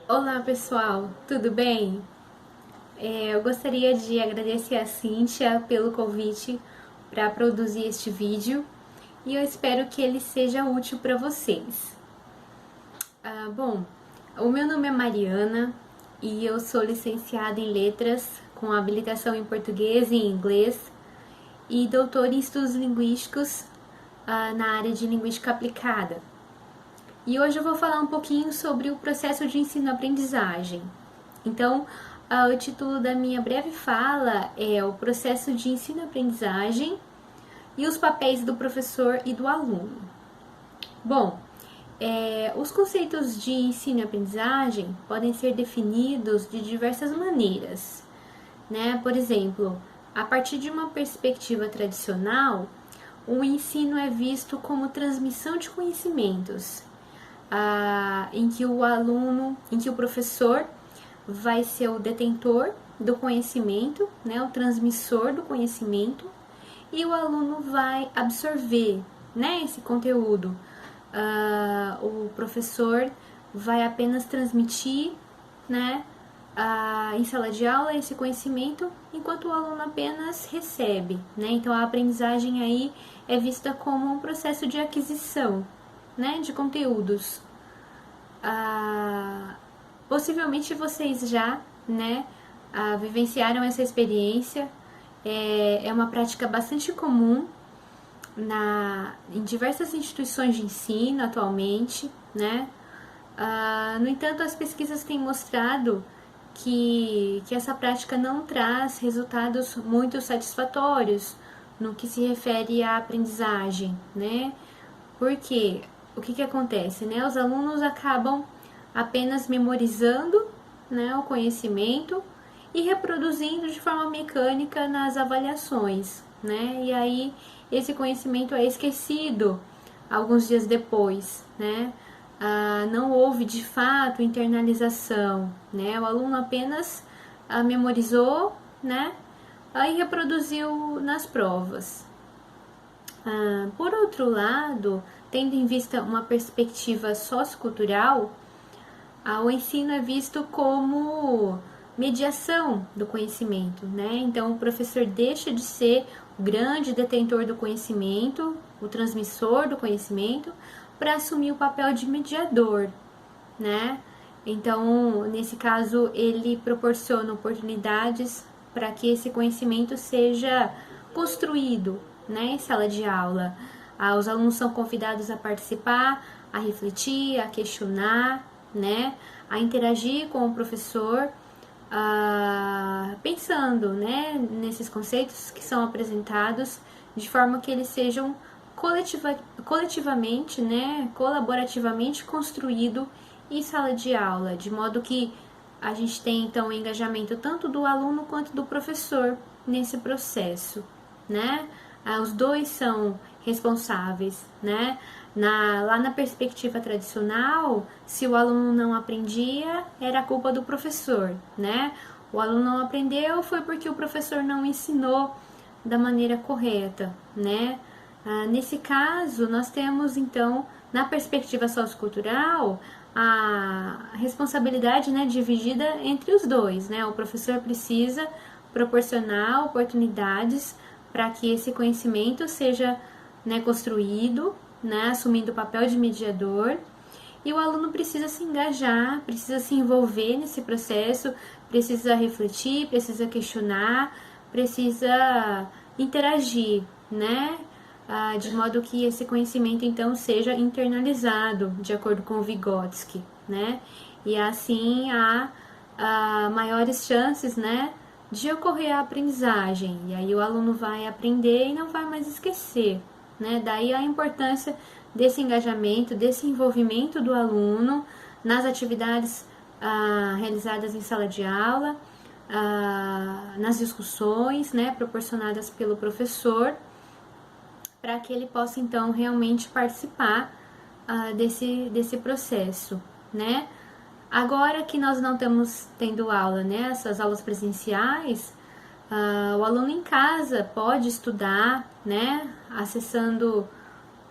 Olá pessoal, tudo bem? Eu gostaria de agradecer a Cíntia pelo convite para produzir este vídeo e eu espero que ele seja útil para vocês. Bom, o meu nome é Mariana e eu sou licenciada em Letras com habilitação em Português e em Inglês e doutora em Estudos Linguísticos na área de Linguística Aplicada. E hoje eu vou falar um pouquinho sobre o processo de ensino-aprendizagem. Então, o título da minha breve fala é o processo de ensino-aprendizagem e os papéis do professor e do aluno. Bom, os conceitos de ensino e aprendizagem podem ser definidos de diversas maneiras, né? Por exemplo, a partir de uma perspectiva tradicional, o ensino é visto como transmissão de conhecimentos, em que o professor vai ser o detentor do conhecimento, né, o transmissor do conhecimento, e o aluno vai absorver, né, esse conteúdo. O professor vai apenas transmitir, né, em sala de aula esse conhecimento, enquanto o aluno apenas recebe, né? Então a aprendizagem aí é vista como um processo de aquisição, né, de conteúdos. Possivelmente vocês já, né, vivenciaram essa experiência. É uma prática bastante comum em diversas instituições de ensino atualmente, né? No entanto, as pesquisas têm mostrado que essa prática não traz resultados muito satisfatórios no que se refere à aprendizagem, né? Porque o que acontece, né? Os alunos acabam apenas memorizando, né, o conhecimento e reproduzindo de forma mecânica nas avaliações, né? E aí esse conhecimento é esquecido alguns dias depois, né? Não houve de fato internalização, né? O aluno apenas memorizou, né? E reproduziu nas provas. Por outro lado, tendo em vista uma perspectiva sociocultural, o ensino é visto como mediação do conhecimento, né? Então, o professor deixa de ser o grande detentor do conhecimento, o transmissor do conhecimento, para assumir o papel de mediador, né? Então, nesse caso, ele proporciona oportunidades para que esse conhecimento seja construído, né, em sala de aula. Os alunos são convidados a participar, a refletir, a questionar, né, a interagir com o professor, pensando, né, nesses conceitos que são apresentados, de forma que eles sejam coletivamente, né, colaborativamente construído em sala de aula, de modo que a gente tem então o engajamento tanto do aluno quanto do professor nesse processo, né? Os dois são responsáveis, né? Lá na perspectiva tradicional, se o aluno não aprendia, era culpa do professor, né? O aluno não aprendeu foi porque o professor não ensinou da maneira correta, né? Nesse caso, nós temos então, na perspectiva sociocultural, a responsabilidade, né, dividida entre os dois, né? O professor precisa proporcionar oportunidades para que esse conhecimento seja, né, construído, né, assumindo o papel de mediador, e o aluno precisa se engajar, precisa se envolver nesse processo, precisa refletir, precisa questionar, precisa interagir, né, de modo que esse conhecimento então seja internalizado, de acordo com o Vygotsky, né, e assim há maiores chances, né, de ocorrer a aprendizagem, e aí o aluno vai aprender e não vai mais esquecer, né? Daí a importância desse engajamento, desse envolvimento do aluno nas atividades realizadas em sala de aula, nas discussões, né, proporcionadas pelo professor, para que ele possa então realmente participar desse processo, né? Agora que nós não estamos tendo aula, né, essas aulas presenciais, o aluno em casa pode estudar, né, acessando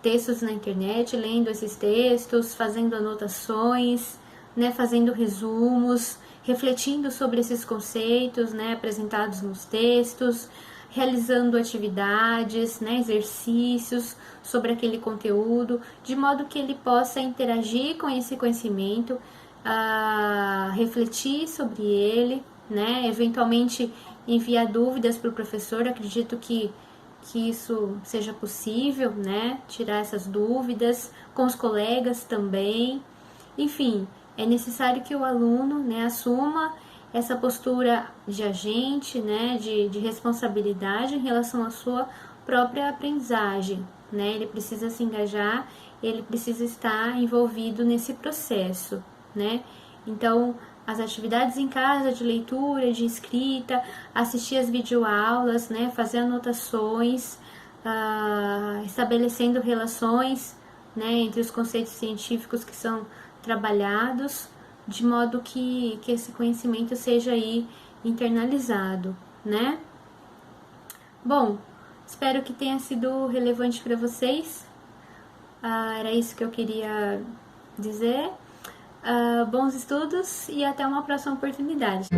textos na internet, lendo esses textos, fazendo anotações, né, fazendo resumos, refletindo sobre esses conceitos, né, apresentados nos textos, realizando atividades, né, exercícios sobre aquele conteúdo, de modo que ele possa interagir com esse conhecimento, refletir sobre ele, né, eventualmente enviar dúvidas para o professor. Acredito que isso seja possível, né, tirar essas dúvidas com os colegas também. Enfim, é necessário que o aluno, né, assuma essa postura de agente, né, de responsabilidade em relação à sua própria aprendizagem, né? Ele precisa se engajar, ele precisa estar envolvido nesse processo, né? Então, as atividades em casa de leitura, de escrita, assistir as videoaulas, né, fazer anotações, estabelecendo relações, né, entre os conceitos científicos que são trabalhados, de modo que esse conhecimento seja aí internalizado, né? Bom, espero que tenha sido relevante para vocês. Era isso que eu queria dizer. Bons estudos e até uma próxima oportunidade.